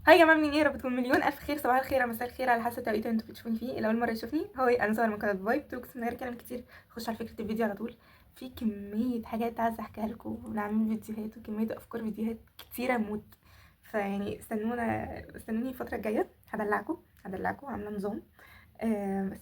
هاي يا جماعه، منين؟ يا رب تكون مليون الف خير. صباح الخير او مساء الخير على حسب التوقيت اللي انتوا بتشوفوني فيه. لو اول مره تشوفني، هو انا ساره من قناه فايب توكس. من غير كلام كتير خش على فكره الفيديو على طول. في كميه حاجات عايزه احكيها لكم، ونعمل فيديوهات وكميه افكار فيديوهات كتيره موت. فيعني استنوني الفتره الجايه. هدلعكم عامله نظام. بس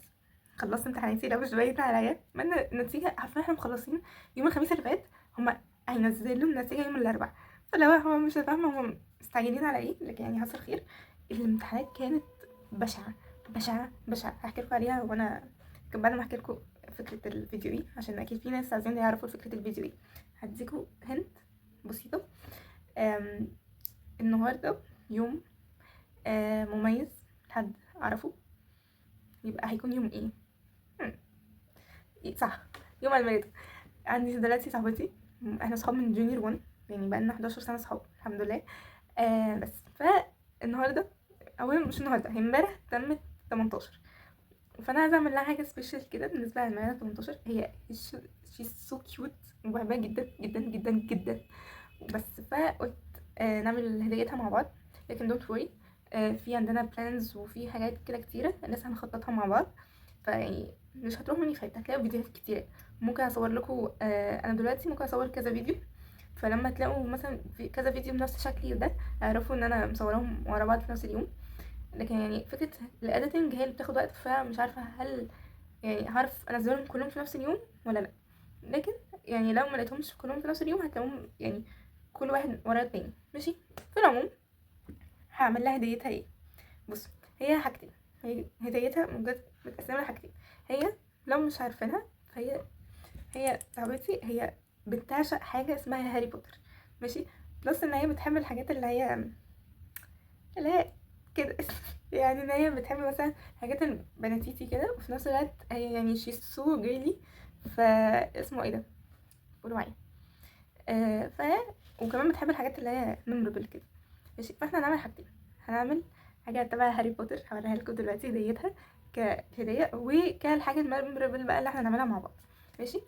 خلصت امتحاناتي، لو مش باين عليا من النتيجه. عارفين احنا مخلصين يوم الخميس اللي فات. هما هينزلوا النتيجه يوم الاربعاء. فلو هو مش فاهمه هما مستعجلين على ايه، لكن يعني حصل خير. الامتحانات كانت بشعه بشعه بشعه. هحكي لكم عليها وانا كان بعد ما احكي لكم فكره الفيديو ايه، عشان اكيد في ناس عايزين يعرفوا فكره الفيديو ايه. هديكم هنت بسيطه. أم، النهارده يوم مميز. حد اعرفه؟ يبقى هيكون يوم ايه؟ صح، يوم عيد ميلاده. عندي دلوقتي صاحبتي، احنا صحاب من جونيور 1، يعني بقالنا 11 سنه صحاب الحمد لله. بس فالنهارده، او مش النهارده، هي امبارح تمت 18. فانا عايزه اعمل لها حاجه سبيشال كده بالنسبه للميلاد 18. هي شي سو كيوت وبحبها جدا جدا جدا جدا. بس فقلت نعمل هديتها مع بعض. لكن دونت وري، في عندنا بلانز وفي حاجات كده كتيره لسه هنخططها مع بعض. فيعني مش هتروح مني فايته، هتلاقوا فيديوهات كتيره. ممكن اصور لكم، انا دلوقتي ممكن اصور كذا فيديو. فلما تلاقوا مثلا في كذا فيديو بنفس شكلي ده، اعرفوا ان انا مصورهم ورا بعض في نفس اليوم. لكن يعني فكره الاديتنج هي اللي بتاخد وقت، فمش عارفه هل يعني هعرف انزلهم كلهم في نفس اليوم ولا لا. لكن يعني لو ما لقيتهمش كلهم في نفس اليوم، هتلاقيهم يعني كل واحد ورا التاني. ماشي. في العموم هعمل لها هديتها ايه. بص، هي حاجتين. هي هديتها متقسمه لحاجتين. هي لو مش عارفينها، هي صاحبتي، هي بتعشق حاجه اسمها هاري بوتر. ماشي. بلس ان هي بتحب الحاجات اللي هي كده يعني ان هي بتحب مثلا حاجات البناتيتي كده، وفي نفس الوقت هي يعني شي سو جيرلي. اسمه ايه ده؟ قولوا معايا. آه ف وكمان بتحب الحاجات اللي هي ميمورابل كده. ماشي. فاحنا هنعمل حاجتين. هنعمل حاجه تبع هاري بوتر، هوريها لكم دلوقتي هديتها كهديه، وكالحاجه الميمورابل بقى اللي احنا هنعملها مع بعض. ماشي.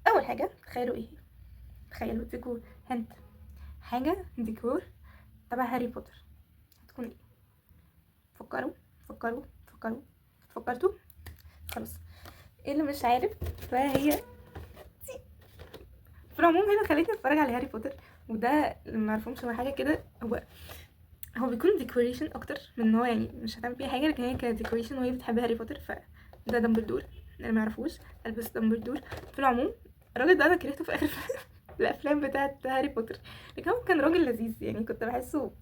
اول حاجه، تخيلوا ايه؟ تخيلوا اديكوا هنت. حاجه ديكور تبع هاري بوتر. هتكون ايه؟ فكروا فكروا فكروا. فكرتوا؟ خلاص. ايه اللي مش عارف؟ فهي في العموم هنا خليتني اتفرج على هاري بوتر. وده ما عرفهمش هو حاجه كده. هو بيكون ديكوريشن اكتر من ان هو يعني مش هتعمل فيه حاجه، لكن هي كديكوريشن وهي بتحب هاري بوتر. ده دامبلدور اللي ما يعرفوش. البس دامبلدور. في العموم الراجل ده انا كرهته في اخر الافلام بتاعه هاري بوتر. لكن هو كان راجل لذيذ، يعني كنت بحسه.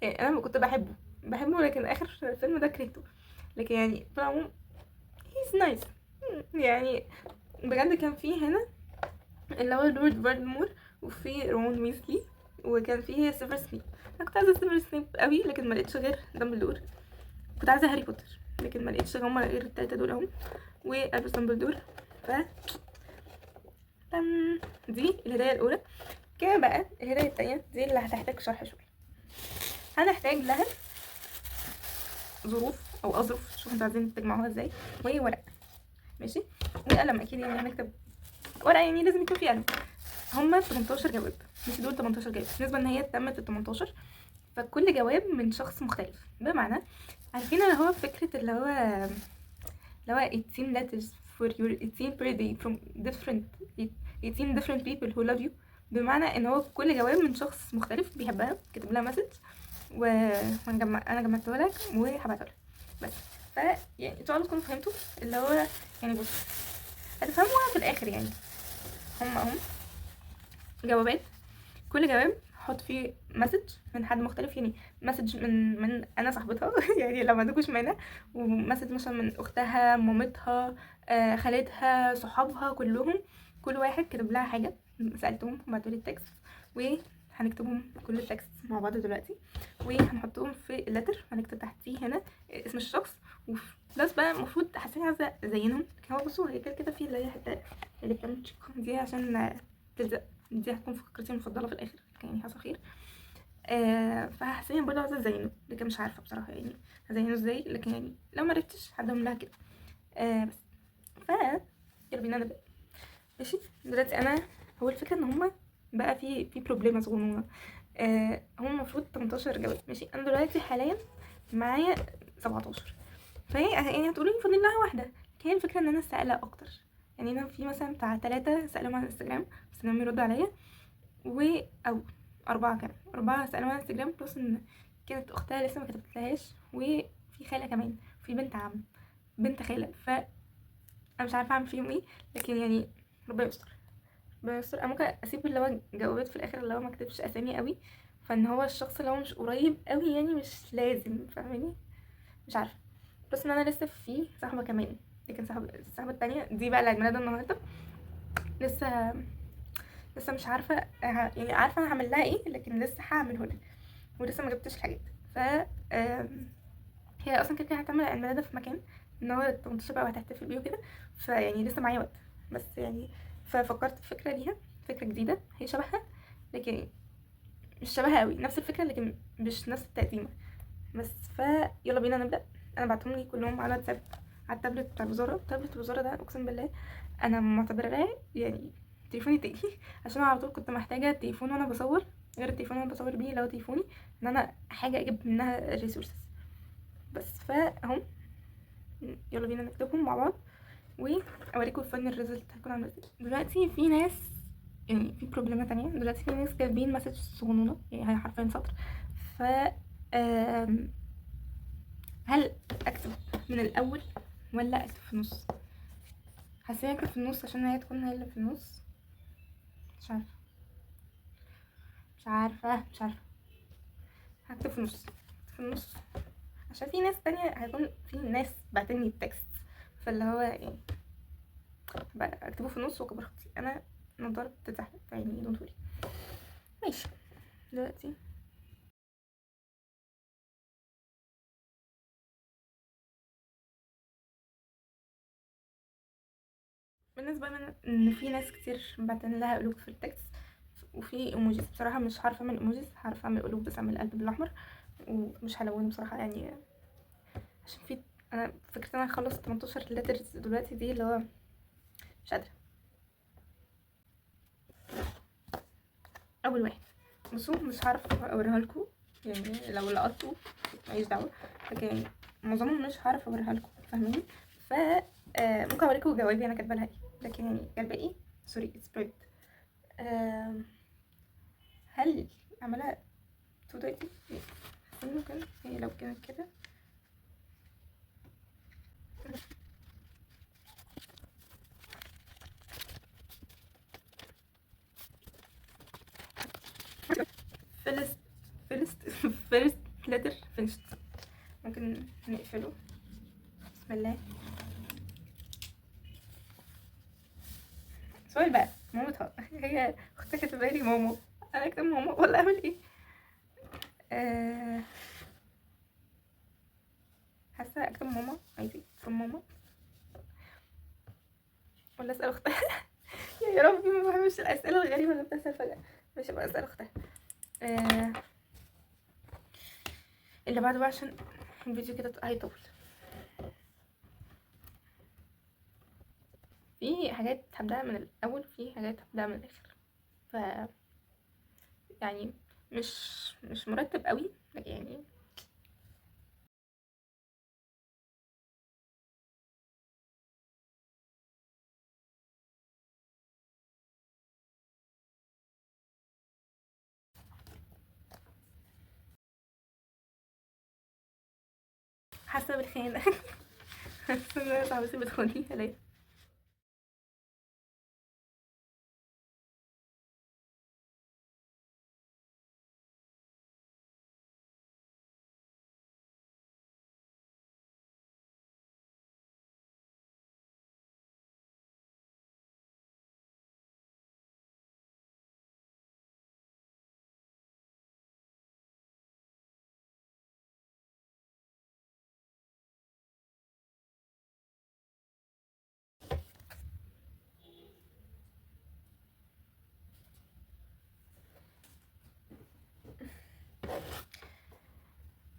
يعني انا كنت بحبه، لكن اخر فيلم ده كرهته. لكن يعني في العموم هيز نايس يعني. بجد كان فيه هنا اللي هو لورد فولدمور، وفي رون ويزلي، وكان فيه سيفر سنيب. انا كنت عايزه سيفر سنيب قوي، لكن ما لقيتش غير دامبلدور. كنت عايزه هاري بوتر، لكن ما لقيتش هما غير التلاته دول اهم. والبس دامبلدور. ف دي الهدايه الاولى. كده بقى الهدايه التانية دي اللي هتحتاج شرح شويه. هنحتاج لها ظروف او اظرف، شوفوا انتوا عايزين تجمعوها ازاي. وهي ورق. ماشي. وقلم اكيد، يعني هنكتب ورقه، يعني لازم يكون في قلم. هما 18 جواب. مش دول 18 جواب، بالنسبه ان هي تمت ال 18. فكل جواب من شخص مختلف. بمعنى، عارفين اللي هو فكره اللي هو 18 letters for your 18 birthday from different 18 different people who love you. بمعنى ان هو كل جواب من شخص مختلف بيحبها كتب لها مسج، انا جمعته لك وهبعته لك. بس يعني ان شاء الله تكونوا فهمتوا اللي هو يعني. بص، هتفهموها في الاخر يعني. هم جوابات. كل جواب حط فيه مسج من حد مختلف، يعني مسج من انا صاحبتها يعني لو ما عندكوش مانع. ومسج مثلا من اختها، مامتها، خالتها، صحابها كلهم. كل واحد كتب لها حاجه، سالتهم وبعتوا لي التكست. وهنكتبهم كل التكست مع بعض دلوقتي، وهنحطهم في اللتر. هنكتب تحتيه هنا اسم الشخص. بلس بقى المفروض حاسين عايزه ازينهم. هو بصوا، هي كده في اللي هي حته اللي بتعمل تشيك دي عشان تلزق. دي هتكون فقرتي المفضله في الاخر، يعني حصل خير. فحسين برضه عايزه ازينه، لكن مش عارفه بصراحه يعني هزينه ازاي. لكن يعني لو ما عرفتش هدوم لها كده. بس ف يلا بينا نبدا. ماشي. دلوقتي انا، هو الفكره ان هما بقى في بروبليم صغنونه. هم المفروض 18 جواب. ماشي، انا دلوقتي حاليا معايا 17. فهي يعني هتقولي فاضل لها واحده، لكن هي الفكره ان انا سائله اكتر. يعني انا في مثلا بتاع 3 سالهم على الانستجرام بس انهم يردوا عليا، او 4 كمان، 4 سالهم على الانستجرام، بلس ان كانت اختها لسه ما كتبتلهاش، وفي خاله كمان، في بنت عم، بنت خاله. انا مش عارفه اعمل فيهم ايه، لكن يعني ربنا يستر، ربنا يستر. انا ممكن اسيب اللي هو جوابات في الاخر اللي هو ما كتبش اسامي قوي، فان هو الشخص اللي هو مش قريب قوي يعني مش لازم، فاهماني؟ مش عارفه. بس ان انا لسه في صاحبه كمان، لكن الصاحبه التانية دي بقى اللي عيد ميلادها النهارده، لسه مش عارفه يعني عارفه انا هعمل لها ايه، لكن لسه هعمله لها، ولسه ما جبتش الحاجات. ف هي اصلا كده هتعمل عيد ميلادها في مكان ان هو 18 بقى وهتحتفل بيه وكده، فيعني لسه معايا وقت. بس يعني ففكرت في فكره ليها، فكره جديده هي شبهها، لكن مش شبهها قوي، نفس الفكره لكن مش نفس التقديمه. بس يلا بينا نبدا. انا بعتهم لي كلهم على واتساب، على التابلت بتاع الوزاره. تابلت الوزاره ده اقسم بالله انا معتبراه يعني تليفوني التاني عشان انا على طول كنت محتاجه تليفون وانا بصور، غير التليفون اللي انا بصور بيه اللي هو تليفوني، ان انا حاجه اجيب منها ريسورسز. بس فاهم، يلا بينا نكتبهم مع بعض واوريكم الفاينل ريزلت هيكون عامل ازاي. دلوقتي في ناس، يعني في بروبلمة تانية، دلوقتي في ناس كاتبين مسج صغنونة يعني هي حرفيا سطر. ف آم، هل اكتب من الاول ولا اكتب في النص؟ حاسه اكتب في النص عشان هي تكون هي اللي في النص. مش عارفه مش عارفه هكتب في النص، في النص عشان في ناس تانية، هيكون في ناس بعتني التكست، فاللي هو يعني بقى اكتبه في النص واكبر خطي. انا نضارة بتتزحلق يعني دون وري. ماشي، دلوقتي بالنسبة لنا ان في ناس كتير بعتن لها قلوب في التكست وفي ايموجيز. بصراحة مش عارفة اعمل ايموجيز، عارفة اعمل قلوب بس اعمل قلب بالاحمر، ومش هلونه بصراحة يعني، عشان في انا فكرت ان انا اخلص 18 لترز دلوقتي دي اللي هو مش قادرة. اول واحد بصوا مش هعرف اوريها لكم، يعني لو لقطوا ماليش دعوة، لكن يعني معظمهم مش هعرف اوريها لكم، فاهمين؟ ف ممكن اوريكم جوابي انا كاتبه لها ايه، لكن يعني الباقي سوري سبريد. هل اعملها تو دايتي؟ ممكن هي لو كانت كده فيرست فيرست فيرست لتر فينيشت. ممكن نقفله، بسم الله. سؤال بقى، مامتها هي اختها كاتبه لي ماما، انا اكتب ماما ولا اعمل ايه؟ حاسه اكتب ماما عادي from ماما، ولا اسال اختها؟ يا ربي ما بحبش الاسئله الغريبه اللي بتحصل فجاه. مش هبقى اسال اختها. اللي بعده بقى عشان الفيديو كده هيطول. في حاجات هبدأها من الأول، في حاجات هبدأها من الآخر. ف يعني مش مرتب قوي، لكن يعني حاسة بالخيانة. حاسة ان انا صاحبتي بتخوني عليا.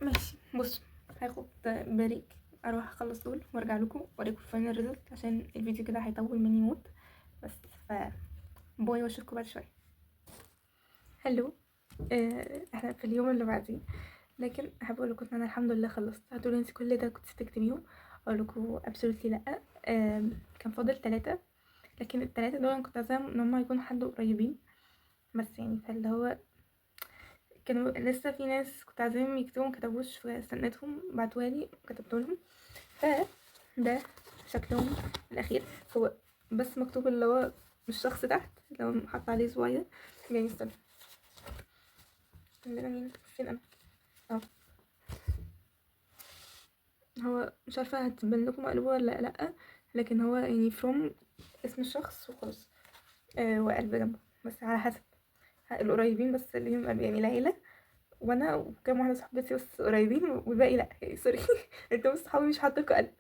ماشي بص، هاخد بريك، اروح اخلص دول وارجع لكم واوريكم الفاينل ريزلت عشان الفيديو كده هيطول مني موت. بس باي واشوفكم بعد شويه. هلو. احنا في اليوم اللي بعديه. لكن احب اقول لكم ان انا الحمد لله خلصت. هتقولوا انت كل ده كنت تكتبيهم؟ اقول لكم ابسولوتلي لا. كان فاضل 3، لكن ال3 دول انا كنت عايزة ان هم يكونوا حد قريبين بس، يعني فاللي هو كانوا لسه في ناس كنت عايزاهم يكتبوا مكتبوش، فاستنيتهم بعتوالي وكتبتلهم. ده شكلهم الاخير. هو بس مكتوب اللي هو مش شخص تحت، اللي هو حط عليه صغير. يعني استنى، عندنا مين؟ فين انا؟ اه، هو مش عارفه هتبان لكم مقلوبه ولا لا، لكن هو يعني فروم اسم الشخص وخلاص. وقلب جنبه بس على حسب القريبين بس اللي هم قلب، يعني العيله وانا وكام واحده صاحبتي بس قريبين، والباقي لا يعني سوري. انتوا بس صحابي مش حاطلكوا قلب.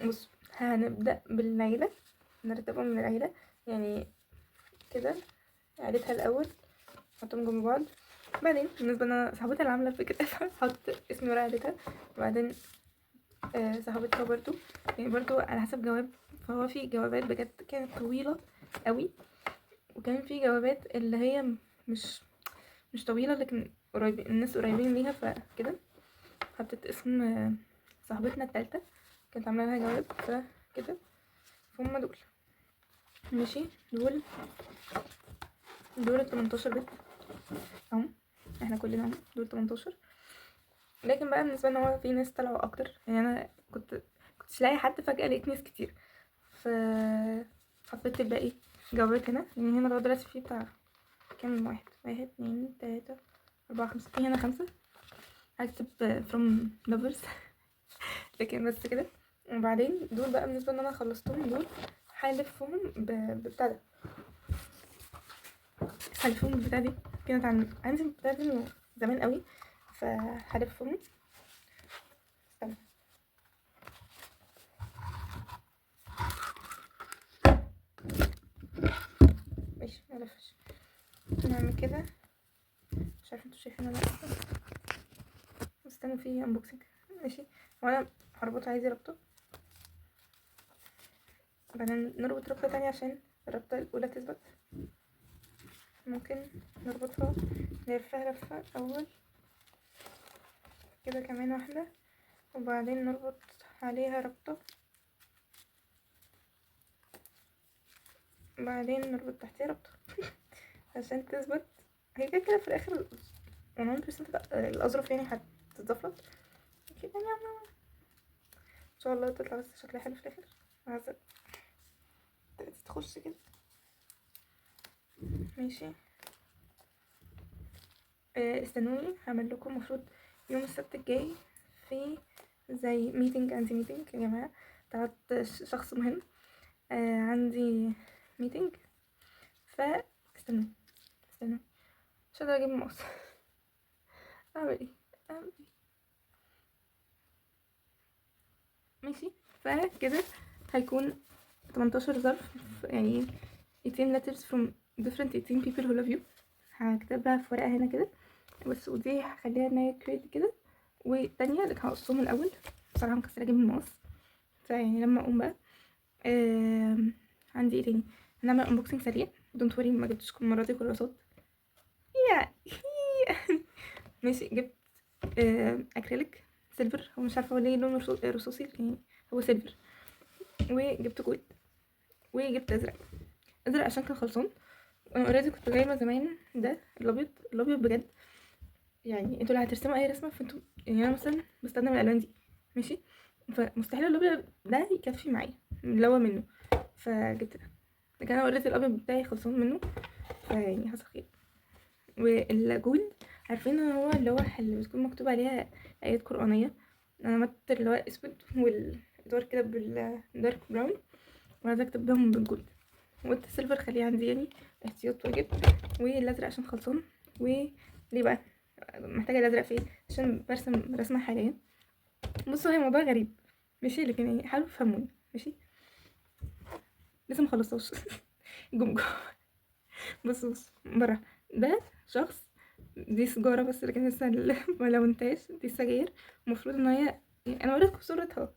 بص، هنبدا بالعيله، نرتبهم من العيله يعني كده. عيلتها الاول نحطهم جنب بعض. بعدين بالنسبه لنا صاحبتها اللي عامله فكره هحط اسمي ورا عيلتها. وبعدين صاحبتها برضو، يعني برضو على حسب جواب. فهو في جوابات بجد كانت طويله قوي، وكان في جوابات اللي هي مش طويله لكن قريبين، الناس قريبين ليها. فكده حطيت اسم صاحبتنا التالتة كانت عامله لها جواب فكده. فهم دول ماشي. دول 18 بت اهو، احنا كلنا اهو دول 18. لكن بقى بالنسبه لنا هو في ناس طلعوا اكتر، يعني انا كنتش لاقي حد، فجاه لقيت ناس كتير ف حطيت الباقي جوابات هنا. يعني هنا لغايه دلوقتي في بتاع كام واحد، 2 3 4 5، في هنا 5. هكتب from lovers. لكن بس كده. وبعدين دول بقى بالنسبه ان انا خلصتهم، دول هلفهم ببتاع ده، هلفهم بالبتاع دي. كانت عندي البتاع دي من زمان قوي، فهلفهم. استنى، ماشي ملفش. نعمل كده، مش عارفه انتوا شايفين ولا لا، استنوا فيه انبوكسنج. ماشي، وانا هربطه عايزة ربطه، بعدين نربط ربطة تانية عشان الربطة الأولى تثبت. ممكن نربطها نلفها لفة أول كده، كمان واحدة، وبعدين نربط عليها ربطة، بعدين نربط تحتها ربطة عشان تثبت. هي كده كده في الآخر 100% الأظرف يعني هتتزفلط كده يعني. ان شاء الله تطلع بس شكلها حلو في الآخر. عايزة تخش كده ماشي. استنوني هعمل لكم مفروض يوم السبت الجاي في زي ميتنج، عندي ميتنج يا جماعة بتاعت شخص مهم. عندي ميتنج، استنوا مش قادرة اجيب الماوس. اعمل ايه؟ ماشي. فكده هيكون 18 ظرف، يعني 18 letters from different 18 people who love you. هكتبها في ورقة هنا كده بس، ودي هخليها ان هي كريد كده، والتانية اللي هقصهم الاول. بصراحة مكسرة اجيب الماوس، فيعني لما اقوم بقى عندي ايه تاني. هنعمل انبوكسنج سريع، دونت وري ما جبتش المرة دي كراسات يا ماشي. جبت اكريليك سيلفر، هو مش عارفه هو ليه لون رصاصي يعني، هو سيلفر. وجبت جولد، وجبت ازرق عشان كان خلصان. وانا اوريدي كنت جايبه زمان ده الابيض بجد. يعني انتوا اللي هترسموا اي رسمه، فانتوا يعني انا مثلا بستخدم الالوان دي ماشي، فمستحيل الابيض ده يكفي معايا اللي هو منه، فجبت ده. لكن انا اوريدي الابيض بتاعي خلصان منه، فيعني حصل خير. والجولد عارفين ان هو اللوح اللي بتكون مكتوب عليها ايات قرآنية. انا عملت اللي هو اسود والدار كده بالدارك براون، وعايزة اكتبهم بالجولد. وقلت السيلفر خليه عندي يعني احتياط واجب، والازرق عشان خلصان. وليه بقى محتاجة الازرق فيه؟ عشان برسم رسمة حاليا. بصوا هي موضوع غريب ماشي، لكن يعني حاولوا تفهموني ماشي. لسه مخلصتوش. جمجم. بص برا، ده شخص، دي سجارة بس لكن لسه ما لونتهاش، دي سجاير. المفروض ان هي، انا وريتكم صورتها،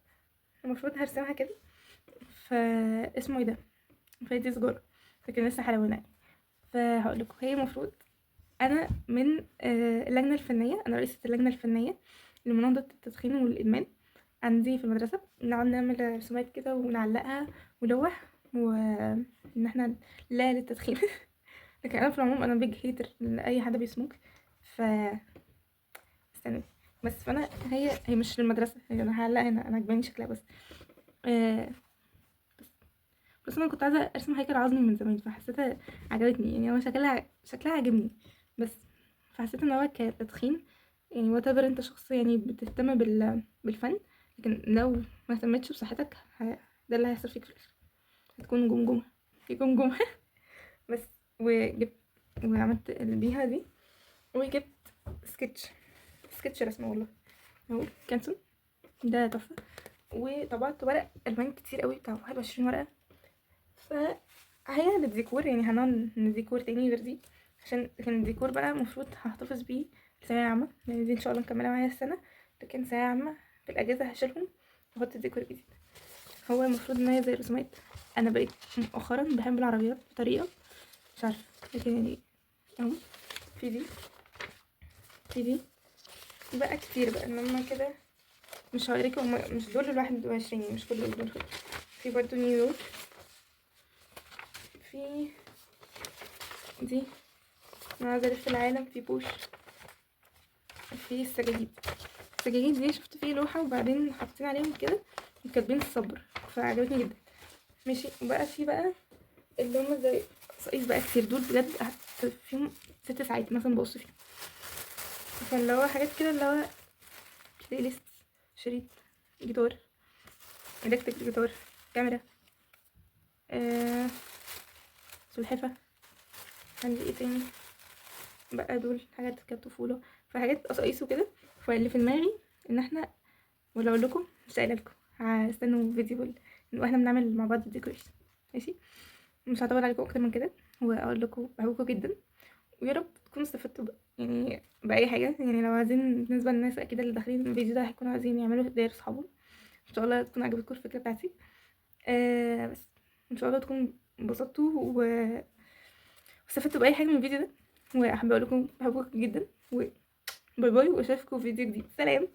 المفروض هرسمها كده. اسمه ايه ده، فهي دي سجارة لكن لسه حلوينها يعني. فهقولكوا هي المفروض انا من اللجنه الفنيه، انا رئيسه اللجنه الفنيه لمناهضه التدخين والادمان عندي في المدرسه. نقعد نعمل رسومات كده ونعلقها ولوح، وان احنا لا للتدخين. لكن انا في العموم انا بيج هيتر لاي حد بيسموك. ف استنى بس، فانا هي مش للمدرسه، هي انا هعلقها هنا، انا عجباني شكلها بس. آه بس انا كنت عايزه ارسم هيكل عظمي من زمان، فحسيتها عجبتني، يعني هو شكلها عجبني بس. فحسيت ان هو كتدخين يعني واتبر انت شخص يعني بتهتم بالفن، لكن لو ما اهتمتش بصحتك ده اللي هيحصل فيك في الاخر، هتكون جمجمه في جمجمه. بس وجبت وعملت البيها دي، وجبت سكتش رسمه والله اهو كانسون ده تحفه. وطبعت ورق الوان كتير قوي بتاع 21 ورقه. فهي للديكور، يعني هنعمل ديكور تاني غير دي، عشان كان الديكور بقى المفروض هحتفظ بيه لثانوية عامة، يعني دي ان شاء الله مكملة معايا السنة، لكن ثانوية عامة في الأجازة هشيلهم واحط الديكور الجديد. هو المفروض ان هي زي الرسومات. انا بقيت مؤخرا بحب العربيات بطريقة مش عارفة، لكن يعني اهو في دي بقى كتير بقى، انما كده مش هوريكم، مش دول ال21، مش كل دول. في برضو نيويورك، في دي انا عايزه الف العالم، في بوش، في السجاجيد دي شفت فيه لوحه وبعدين حاطين عليهم كده وكاتبين الصبر، فعجبتني جدا. ماشي. وبقى في بقى اللي هم زي قصايص بقى كتير، دول بجد قعدت فيهم 6 ساعات مثلا ببص فيهم. فاللي هو حاجات كده اللي هو بلاي ليست، شريط، جيتار، الكتريك جيتار، كاميرا، سلحفه. عندي ايه تاني بقى؟ دول حاجات كانت طفوله، فحاجات قصايص وكده. فاللي في دماغي ان احنا، ولا اقول لكم مش قايله لكم، هستنوا فيديو واحنا بنعمل مع بعض الديكوريشن. ماشي. مش هطول عليكم اكتر من كده، واقول لكم بحبكم جدا، ويا رب تكونوا استفدتوا يعني باي حاجه. يعني لو عايزين، بالنسبه للناس اكيد اللي داخلين الفيديو ده هيكونوا عايزين يعملوا هديه لاصحابهم، ان شاء الله تكون عجبتكم الفكره بتاعتي. بس ان شاء الله تكونوا انبسطتوا واستفدتوا باي حاجه من الفيديو ده. واحب اقول لكم بحبكم جدا، وباي باي، واشوفكم في فيديو جديد. سلام.